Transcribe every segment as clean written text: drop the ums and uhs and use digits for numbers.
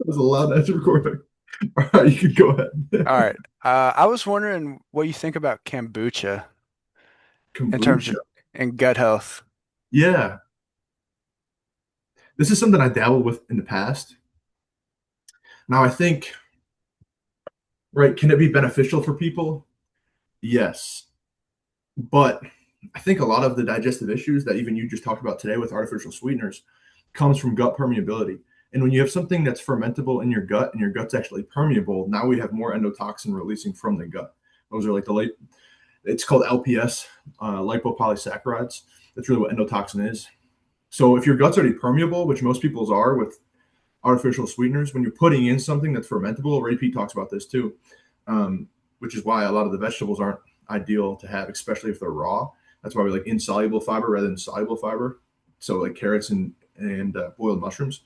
was a loud ass recording. All right, you can go ahead. All right. I was wondering what you think about kombucha in terms of Kombucha. and gut health. Yeah, this is something I dabbled with in the past. Now I think, right, can it be beneficial for people? Yes, but I think a lot of the digestive issues that even you just talked about today with artificial sweeteners comes from gut permeability. And when you have something that's fermentable in your gut and your gut's actually permeable, now we have more endotoxin releasing from the gut. Those are like the late, it's called LPS, lipopolysaccharides. That's really what endotoxin is. So if your gut's already permeable, which most people's are with artificial sweeteners, when you're putting in something that's fermentable, Ray Pete talks about this too, which is why a lot of the vegetables aren't ideal to have, especially if they're raw. That's why we like insoluble fiber rather than soluble fiber. So like carrots and boiled mushrooms,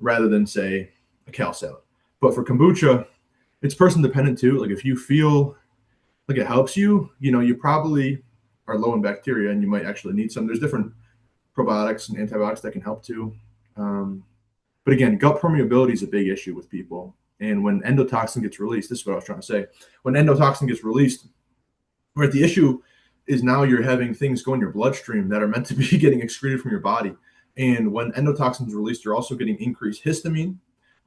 rather than say a kale salad. But for kombucha, it's person dependent too. Like if you feel like it helps you, you probably are low in bacteria and you might actually need some. There's different probiotics and antibiotics that can help too. But again, gut permeability is a big issue with people. And when endotoxin gets released, this is what I was trying to say. When endotoxin gets released, right, the issue is now you're having things go in your bloodstream that are meant to be getting excreted from your body. And when endotoxin is released, you're also getting increased histamine,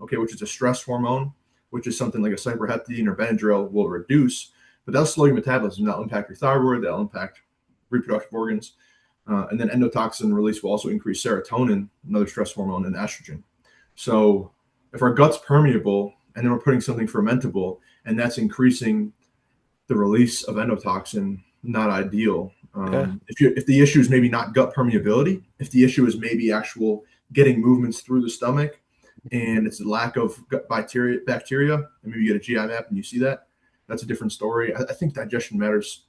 okay, which is a stress hormone, which is something like a cyproheptadine or Benadryl will reduce. But that'll slow your metabolism. That'll impact your thyroid. That'll impact reproductive organs. And then endotoxin release will also increase serotonin, another stress hormone, and estrogen. So if our gut's permeable and then we're putting something fermentable and that's increasing the release of endotoxin, not ideal. Yeah. If the issue is maybe not gut permeability, if the issue is maybe actual getting movements through the stomach and it's a lack of gut bacteria, and maybe you get a GI map and you see that, that's a different story. I think digestion matters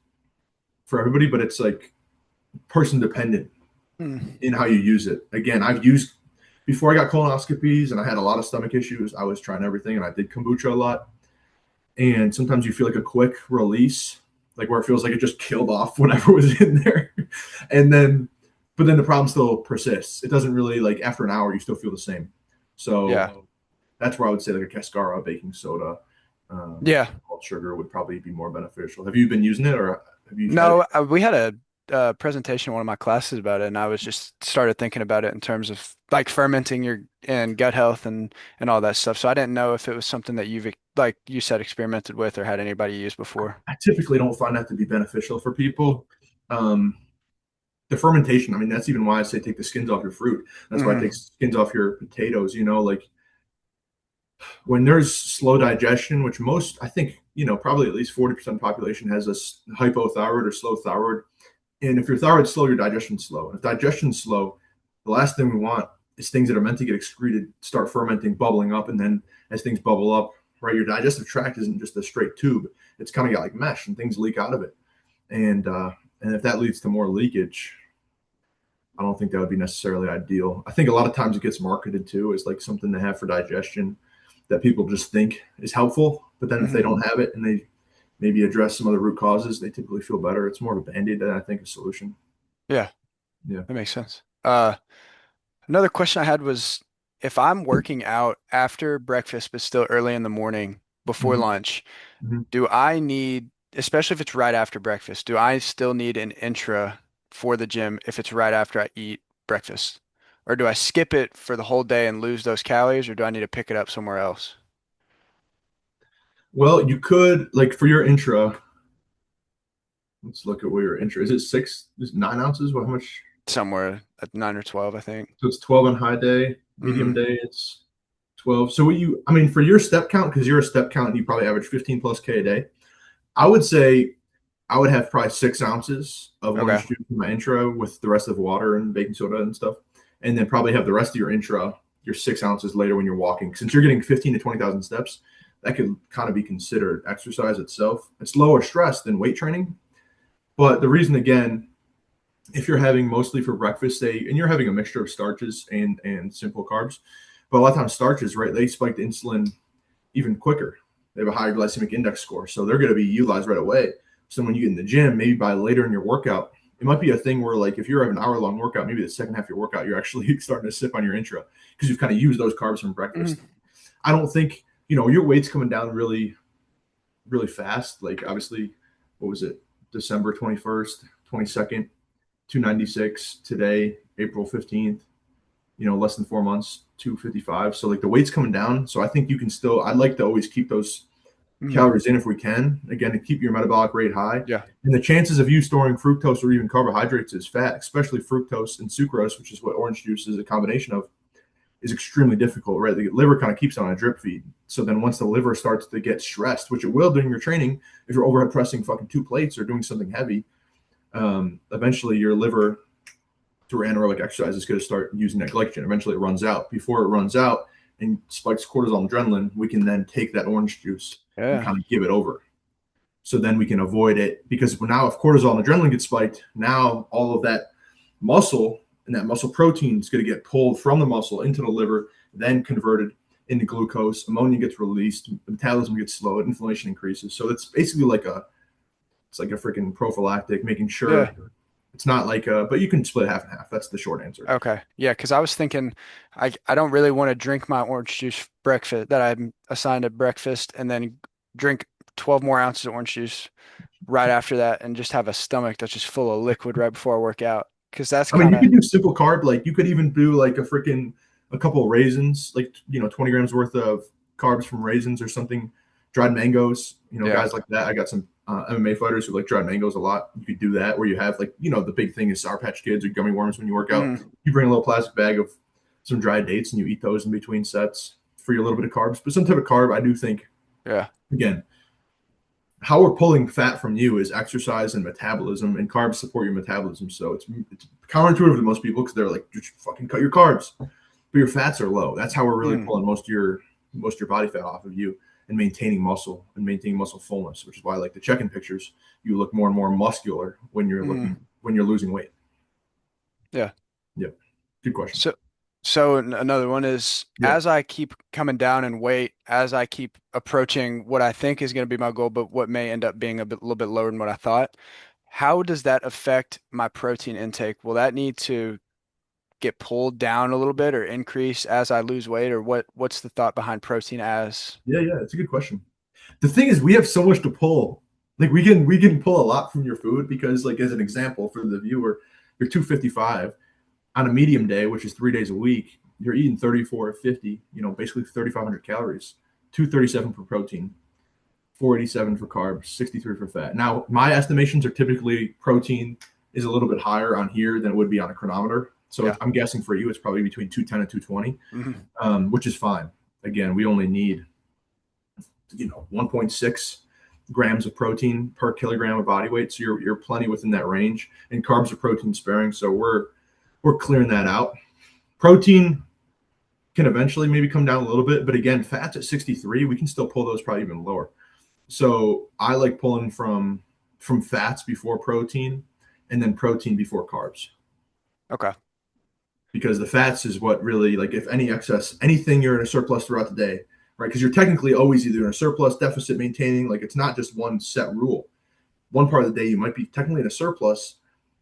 for everybody, but it's like person dependent Hmm. in how you use it. Again, I've used before I got colonoscopies and I had a lot of stomach issues. I was trying everything and I did kombucha a lot. And sometimes you feel like a quick release, like where it feels like it just killed off whatever was in there. And then, but then the problem still persists. It doesn't really like after an hour, you still feel the same. Yeah. So that's where I would say like a cascara, baking soda, Yeah. sugar would probably be more beneficial. Have you been using it or have you had it? No, we had a presentation in one of my classes about it, and I was just started thinking about it in terms of like fermenting your and gut health and all that stuff. So I didn't know if it was something that you've like you said experimented with or had anybody use before. I typically don't find that to be beneficial for people. Um, the fermentation, I mean, that's even why I say take the skins off your fruit. That's why I take Hmm. skins off your potatoes. Like when there's slow digestion, which most, I think, probably at least 40% of the population has this hypothyroid or slow thyroid. And if your thyroid's slow, your digestion's slow. And if digestion's slow, the last thing we want is things that are meant to get excreted start fermenting, bubbling up. And then as things bubble up, right, your digestive tract isn't just a straight tube. It's kind of got like mesh and things leak out of it. And if that leads to more leakage, I don't think that would be necessarily ideal. I think a lot of times it gets marketed too as like something to have for digestion that people just think is helpful. But then if they Hmm. don't have it and they maybe address some other root causes, they typically feel better. It's more of a band-aid than I think a solution. Yeah, Yeah. that makes sense. Another question I had was if I'm working out after breakfast, but still early in the morning before Mm-hmm. lunch, Mm-hmm. do I need, especially if it's right after breakfast, do I still need an intra for the gym if it's right after I eat breakfast? Or do I skip it for the whole day and lose those calories, or do I need to pick it up somewhere else? Well, you could like for your intra. Let's look at what your intra is. It six? Is it 9 ounces? What? How much? Somewhere at 9 or 12, I think. So it's 12 on high day. Medium Hmm. day, it's 12. So what you? I mean, for your step count, because you're a step count, and you probably average 15 plus k a day. I would say I would have probably 6 ounces of Okay. orange juice in my intra with the rest of water and baking soda and stuff, and then probably have the rest of your intra, your 6 ounces later when you're walking. Since you're getting 15 to 20,000 steps, that could kind of be considered exercise itself. It's lower stress than weight training, but the reason again, if you're having mostly for breakfast, say, and you're having a mixture of starches and simple carbs, but a lot of times starches, right? They spike the insulin even quicker. They have a higher glycemic index score, so they're going to be utilized right away. So when you get in the gym, maybe by later in your workout, it might be a thing where like if you're having an hour long workout, maybe the second half of your workout, you're actually starting to sip on your intra because you've kind of used those carbs from Hmm. breakfast. I don't think, your weight's coming down really, really fast. Like obviously, what was it? December 21st, 22nd, 296 today, April 15th, less than 4 months, 255. So like the weight's coming down. So I think you can still, I'd like to always keep those Mm, calories in if we can, again, to keep your metabolic rate high. yeah. And the chances of you storing fructose or even carbohydrates as fat, especially fructose and sucrose, which is what orange juice is a combination of, is extremely difficult, right? The liver kind of keeps on a drip feed. So then once the liver starts to get stressed, which it will during your training, if you're overhead pressing fucking 2 plates or doing something heavy, eventually your liver through anaerobic exercise is going to start using that glycogen. Eventually it runs out. Before it runs out and spikes cortisol and adrenaline, we can then take that orange juice and Yeah. kind of give it over. So then we can avoid it, because now if cortisol and adrenaline get spiked, now all of that muscle and that muscle protein is going to get pulled from the muscle into the liver, then converted into glucose. Ammonia gets released, metabolism gets slowed, inflammation increases. So it's basically like a freaking prophylactic, making Yeah. sure it's not like but you can split half and half. That's the short answer. Okay. Yeah, because I was thinking I don't really want to drink my orange juice breakfast that I'm assigned at breakfast and then drink 12 more ounces of orange juice right after that and just have a stomach that's just full of liquid right before I work out. Because that's I mean, kind you of could do simple carb. Like you could even do like a couple of raisins, like 20 grams worth of carbs from raisins or something. Dried mangoes, yeah. guys like that. I got some MMA fighters who like dried mangoes a lot. You could do that, where you have like the big thing is Sour Patch Kids or gummy worms when you work out. Mm, You bring a little plastic bag of some dried dates and you eat those in between sets for your little bit of carbs. But some type of carb, I do think, yeah. again, how we're pulling fat from you is exercise and metabolism, and carbs support your metabolism. So it's counterintuitive to most people because they're like, just fucking cut your carbs, but your fats are low. That's how we're really Mm, pulling most of your body fat off of you and maintaining muscle fullness, which is why like the check-in pictures, you look more and more muscular mm, when you're losing weight. yeah. Yeah, good question. So, another one is Yeah, as I keep coming down in weight, as I keep approaching what I think is going to be my goal, but what may end up being little bit lower than what I thought, how does that affect my protein intake? Will that need to get pulled down a little bit or increase as I lose weight, or what's the thought behind protein as? yeah, it's a good question. The thing is, we have so much to pull. Like we can pull a lot from your food, because like as an example for the viewer, you're 255 on a medium day, which is 3 days a week. You're eating 34 or 50, basically 3,500 calories, 237 for protein, 487 for carbs, 63 for fat. Now, my estimations are typically protein is a little bit higher on here than it would be on a chronometer. So Yeah. I'm guessing for you, it's probably between 210 and 220, Hmm. which is fine. Again, we only need 1.6 grams of protein per kilogram of body weight, so you're plenty within that range. And carbs are protein sparing, so we're clearing that out. Protein can eventually maybe come down a little bit, but again, fats at 63, we can still pull those probably even lower. So I like pulling from fats before protein, and then protein before carbs, Okay. because the fats is what really, like, if any excess, anything you're in a surplus throughout the day, right? Because you're technically always either in a surplus, deficit, maintaining. Like it's not just one set rule. One part of the day you might be technically in a surplus,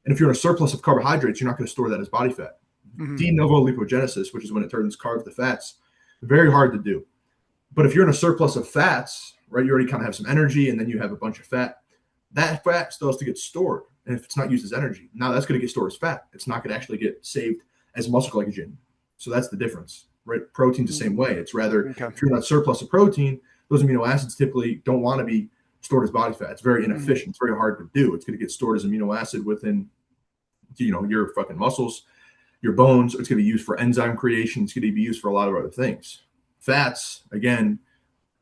and if you're in a surplus of carbohydrates, you're not going to store that as body fat. Hmm. De novo lipogenesis, which is when it turns carbs to fats, very hard to do. But if you're in a surplus of fats, right, you already kind of have some energy, and then you have a bunch of fat. That fat still has to get stored, and if it's not used as energy, now that's going to get stored as fat. It's not going to actually get saved as muscle glycogen. So that's the difference, right? Protein's the same way. It's rather, Okay. if you're not surplus of protein, those amino acids typically don't want to be stored as body fat. It's very Hmm. inefficient. It's very hard to do. It's going to get stored as amino acid within your fucking muscles, your bones. It's going to be used for enzyme creation. It's going to be used for a lot of other things. Fats, again,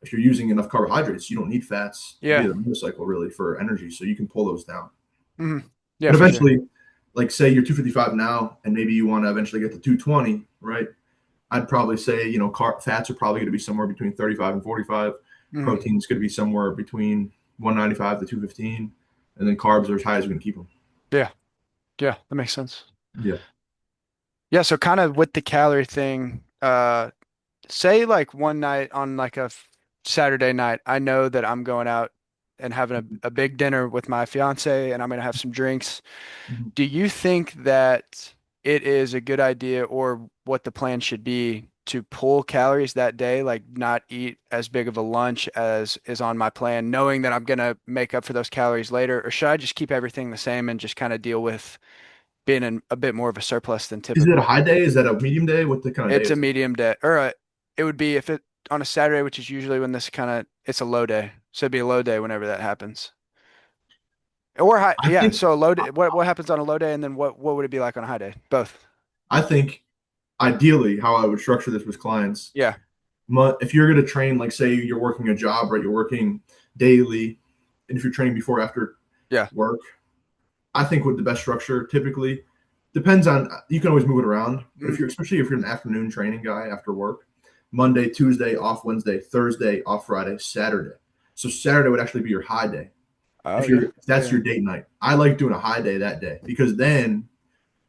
if you're using enough carbohydrates, you don't need fats Yeah. via the motorcycle really for energy, so you can pull those down. Hmm. Yeah, But for sure. eventually, like say you're 255 now, and maybe you want to eventually get to 220, right? I'd probably say fats are probably going to be somewhere between 35 and 45. Hmm. Protein's going to be somewhere between 195 to 215, and then carbs are as high as you're going to keep them. Yeah. Yeah, that makes sense. Yeah. Yeah, so kind of with the calorie thing, say like one night on like a Saturday night, I know that I'm going out and having a big dinner with my fiance and I'm gonna have some drinks. Mhm. Do you think that it is a good idea or what the plan should be to pull calories that day, like not eat as big of a lunch as is on my plan, knowing that I'm gonna make up for those calories later? Or should I just keep everything the same and just kind of deal with being in a bit more of a surplus than Is it a typical? high day? Is that a medium day? What the kind of day It's a is it? medium day, or it would be if it on a Saturday, which is usually when this kind of it's a low day. So it'd be a low day whenever that happens. Or high, I yeah. think So a low day, what happens on a low day, and then what would it be like on a high day? Both. I think ideally how I would structure this with clients, Yeah, if you're going to train, like say you're working a job, right? You're working daily, and if you're training before after yeah. work, I think with the best structure typically depends on, you can always move it around, but if Mm. you're, especially if you're an afternoon training guy after work, Monday, Tuesday off, Wednesday, Thursday off, Friday, Saturday. So Saturday would actually be your high day. Oh If yeah, you're, if that's yeah, your date night, I like doing a high day that day, because then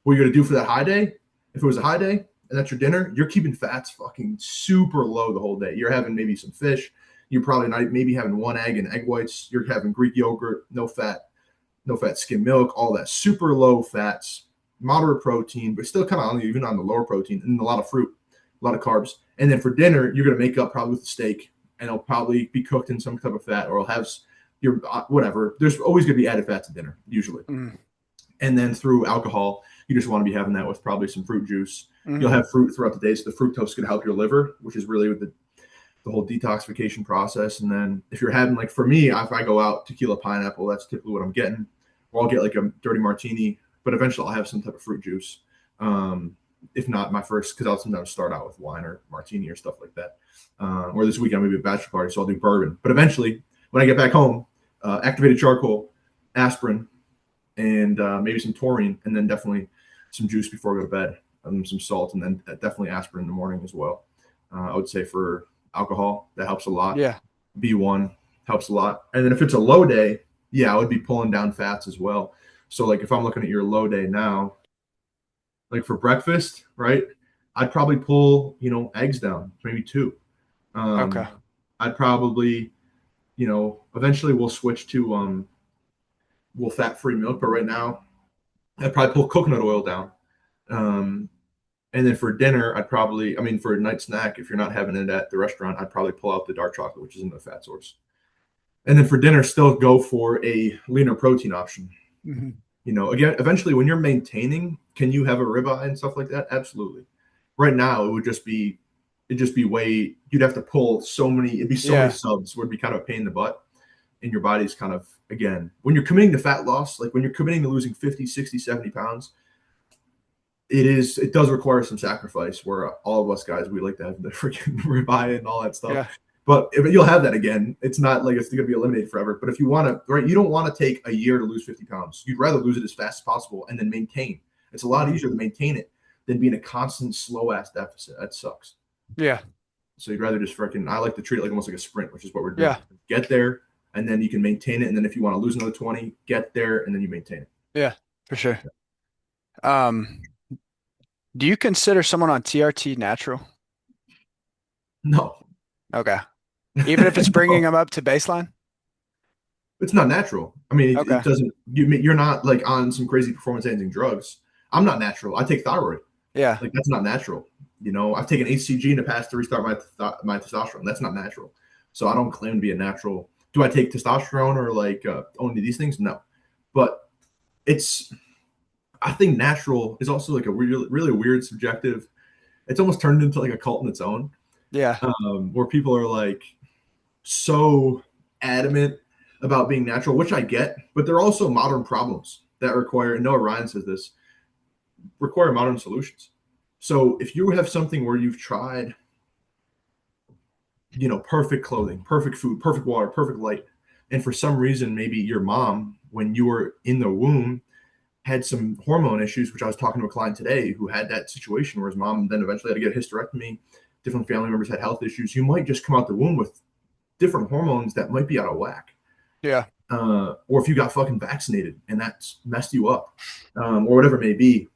what you're gonna do for that high day, if it was a high day and that's your dinner, you're keeping fats fucking super low the whole day. You're having maybe some fish. You're probably not maybe having one egg and egg whites. You're having Greek yogurt, no fat skim milk, all that super low fats, moderate protein, but still kind of even on the lower protein, and a lot of fruit, a lot of carbs. And then for dinner, you're gonna make up probably with a steak, and it'll probably be cooked in some type of fat, or it'll have your whatever. There's always gonna be added fats at dinner usually. mm. And then through alcohol, you just want to be having that with probably some fruit juice. You'll Mm. have fruit throughout the day, so the fructose can help your liver, which is really the whole detoxification process. And then if you're having, like for me, if I go out tequila pineapple, that's typically what I'm getting. Or I'll get like a dirty martini, but eventually I'll have some type of fruit juice. If not my first, because I'll sometimes start out with wine or martini or stuff like that. Or this weekend maybe a bachelor party, so I'll do bourbon. But eventually, when I get back home, activated charcoal, aspirin, and maybe some taurine, and then definitely some juice before I go to bed, some salt, and then definitely aspirin in the morning as well. I would say for alcohol, that helps a lot. Yeah. B1 helps a lot. And then if it's a low day, yeah, I would be pulling down fats as well. So like if I'm looking at your low day now, like for breakfast, right? I'd probably pull, eggs down, maybe two. Okay. Um, I'd probably, eventually we'll switch to we'll fat-free milk, but right now I'd probably pull coconut oil down. Um, and then for dinner, for a night snack, if you're not having it at the restaurant, I'd probably pull out the dark chocolate, which isn't a fat source. And then for dinner, still go for a leaner protein option. Hmm. Again, eventually when you're maintaining, can you have a ribeye and stuff like that? Absolutely. Right now, it'd just be you'd have to pull it'd be so many Yeah. subs, would be kind of a pain in the butt. And your body's kind of, again, when you're committing to fat loss, like when you're committing to losing 50, 60, 70 pounds, it does require some sacrifice, where all of us guys, we like to have the freaking ribeye and all that stuff. Yeah. But if you'll have that again, it's not like it's going to be eliminated forever. But if you want to, right, you don't want to take a year to lose 50 pounds. You'd rather lose it as fast as possible and then maintain. It's a lot Hmm. easier to maintain it than be in a constant slow ass deficit. That sucks. Yeah. So you'd rather just freaking, I like to treat it like almost like a sprint, which is what we're doing. Yeah. Get there, and then you can maintain it. And then if you want to lose another 20, get there, and then you maintain it. Yeah. For sure. Um, do you consider someone on TRT natural? No. Okay. Even if it's bringing No. them up to baseline? It's not natural. I mean, it Okay. doesn't. You're not like on some crazy performance enhancing drugs. I'm not natural. I take thyroid. Yeah. Like that's not natural. I've taken HCG in the past to restart my testosterone. That's not natural. So I don't claim to be a natural. Do I take testosterone or like only these things? No, but it's. I think natural is also like a really really weird subjective. It's almost turned into like a cult in its own, Yeah. where people are like so adamant about being natural, which I get, but there are also modern problems that require, and Noah Ryan says this, require modern solutions. So if you have something where you've tried, perfect clothing, perfect food, perfect water, perfect light, and for some reason, maybe your mom, when you were in the womb, had some hormone issues, which I was talking to a client today who had that situation where his mom then eventually had to get a hysterectomy, different family members had health issues. You might just come out the womb with different hormones that might be out of whack. Yeah. Or if you got fucking vaccinated and that's messed you up, or whatever it may be.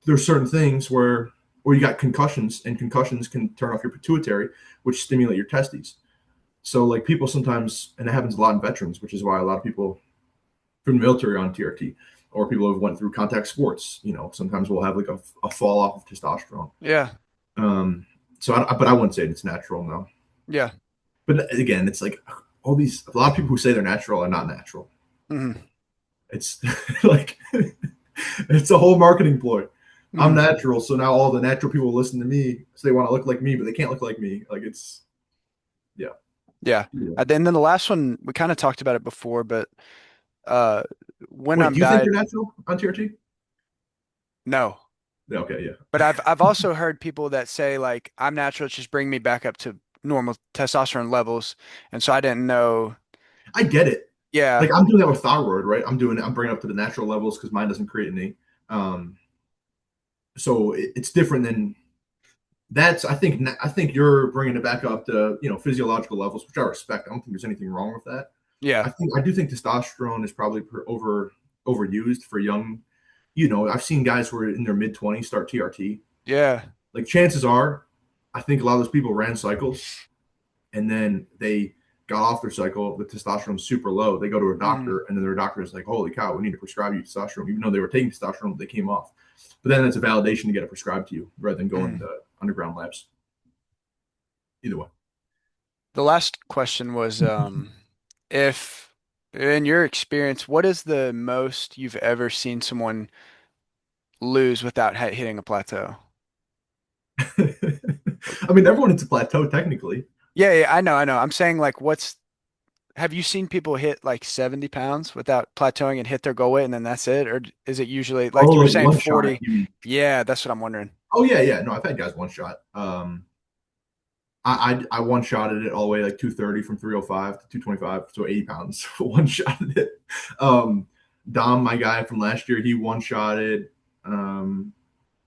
There's certain things or you got concussions, and concussions can turn off your pituitary, which stimulate your testes. So like people sometimes, and it happens a lot in veterans, which is why a lot of people from the military are on TRT, or people who went through contact sports, sometimes will have like a fall off of testosterone. Yeah. Um, So, but I wouldn't say it's natural, no. Yeah. But again, it's like all these, a lot of people who say they're natural are not natural. Hmm. It's like, it's a whole marketing ploy. I'm Hmm. natural, so now all the natural people listen to me, so they want to look like me, but they can't look like me. Like it's, yeah. Yeah. Yeah. And then the last one, we kind of talked about it before, but uh, when Wait, I'm do you think you're diet, natural on TRT? no. Yeah, okay, But yeah. I've also heard people that say like I'm natural, it's just bring me back up to normal testosterone levels. And so I didn't know. I get it. Like Yeah. I'm doing that with thyroid, right? I'm bringing it up to the natural levels because mine doesn't create any. Um, so it's different than that's. I think you're bringing it back up to physiological levels, which I respect. I don't think there's anything wrong with that. Yeah. I do think testosterone is probably overused for young. I've seen guys who are in their mid 20s start TRT. Yeah. Like chances are, I think a lot of those people ran cycles and then they got off their cycle. The testosterone's super low. They go to a Hmm. doctor, and then their doctor is like, "Holy cow, we need to prescribe you testosterone," even though they were taking testosterone, they came off. But then it's a validation to get it prescribed to you rather than going Hmm. to underground labs. Either way. The last question was if in your experience, what is the most you've ever seen someone lose without hitting a plateau? Like, I mean, everyone hits a plateau technically. yeah, yeah, I know. I'm saying like have you seen people hit like 70 pounds without plateauing and hit their goal weight and then that's it? Or is it usually Oh, like you were like saying one shot. 40? Yeah, that's what I'm wondering. Oh yeah, yeah. No, I've had guys one shot. I one shotted it all the way like 230 from 305 to 225, so 80 pounds. One shotted it. Um, Dom, my guy from last year, he one shotted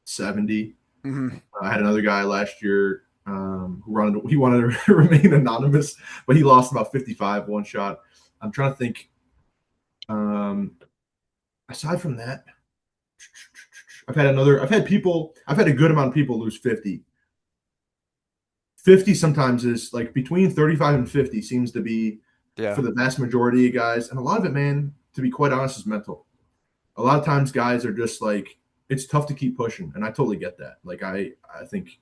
70. Hmm. I had another guy last year he wanted to remain anonymous, but he lost about 55 one shot. I'm trying to think. Um, Aside from that, I've had a good amount of people lose 50. 50 sometimes is like between 35 and 50 seems to be for Yeah. the vast majority of guys. And a lot of it, man, to be quite honest, is mental. A lot of times guys are just like, it's tough to keep pushing. And I totally get that. Like I think,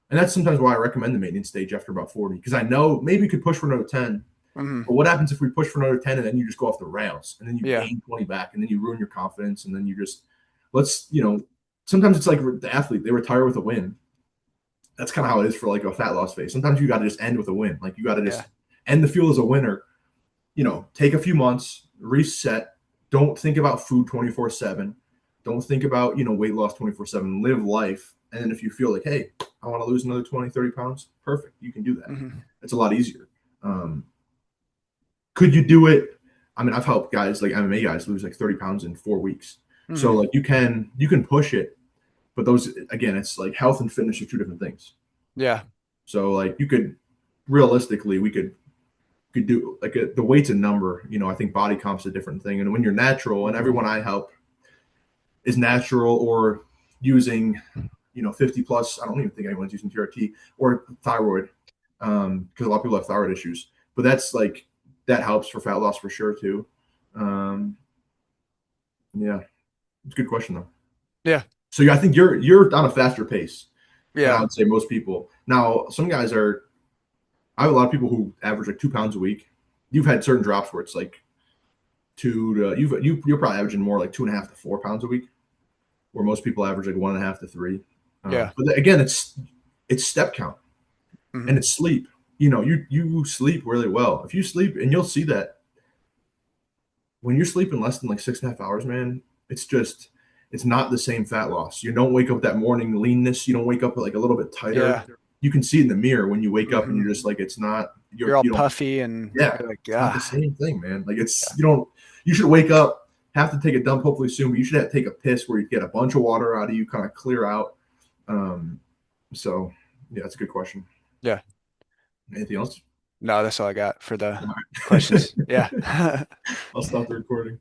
and that's sometimes why I recommend the maintenance stage after about 40, because I know maybe you could push for another 10. Hmm. But what happens if we push for another 10 and then you just go off the rails and then you Yeah. gain 20 back and then you ruin your confidence and then you just, sometimes it's like the athlete, they retire with a win. That's kind of how it is for like a fat loss phase. Sometimes you got to just end with a win. Like you got to Yeah. just end the fuel as a winner. Take a few months, reset. Don't think about food 24/7. Don't think about weight loss 24/7. Live life. And then if you feel like, hey, I want to lose another 20, 30 pounds, perfect. You can do that. Hmm. It's a lot easier. Um, could you do it? I mean, I've helped guys like MMA guys lose like 30 pounds in 4 weeks. So Hmm. like you can push it, but those again, it's like health and fitness are two different things. Yeah. So like you could realistically, we could do like the weight's a number. I think body comp's a different thing. And when you're natural, and everyone I help is natural or using 50 plus. I don't even think anyone's using TRT or thyroid because a lot of people have thyroid issues. But that's like that helps for fat loss for sure too. Um, yeah, it's a good question though. Yeah. So yeah, I think you're on a faster pace than I Yeah. would say most people. Now, some guys are. I have a lot of people who average like 2 pounds a week. You've had certain drops where it's like you're probably averaging more like 2.5 to 4 pounds a week, where most people average like 1.5 to 3. Yeah. But again, it's step count and Hmm. it's sleep. You sleep really well. If you sleep, and you'll see that when you're sleeping less than like 6.5 hours, man, it's not the same fat loss. You don't wake up that morning leanness. You don't wake up like a little bit tighter. Yeah. You can see it in the mirror when you wake up and Hmm. you're just like it's not You're all you don't puffy and yeah, you're like, it's not the ah, same thing, man. Like yeah. you should wake up, have to take a dump hopefully soon, but you should have to take a piss where you get a bunch of water out of you, kind of clear out. Um, so yeah, that's a good question. Yeah. Anything else? No, that's all I got for the All right. questions. Yeah. I'll stop the recording.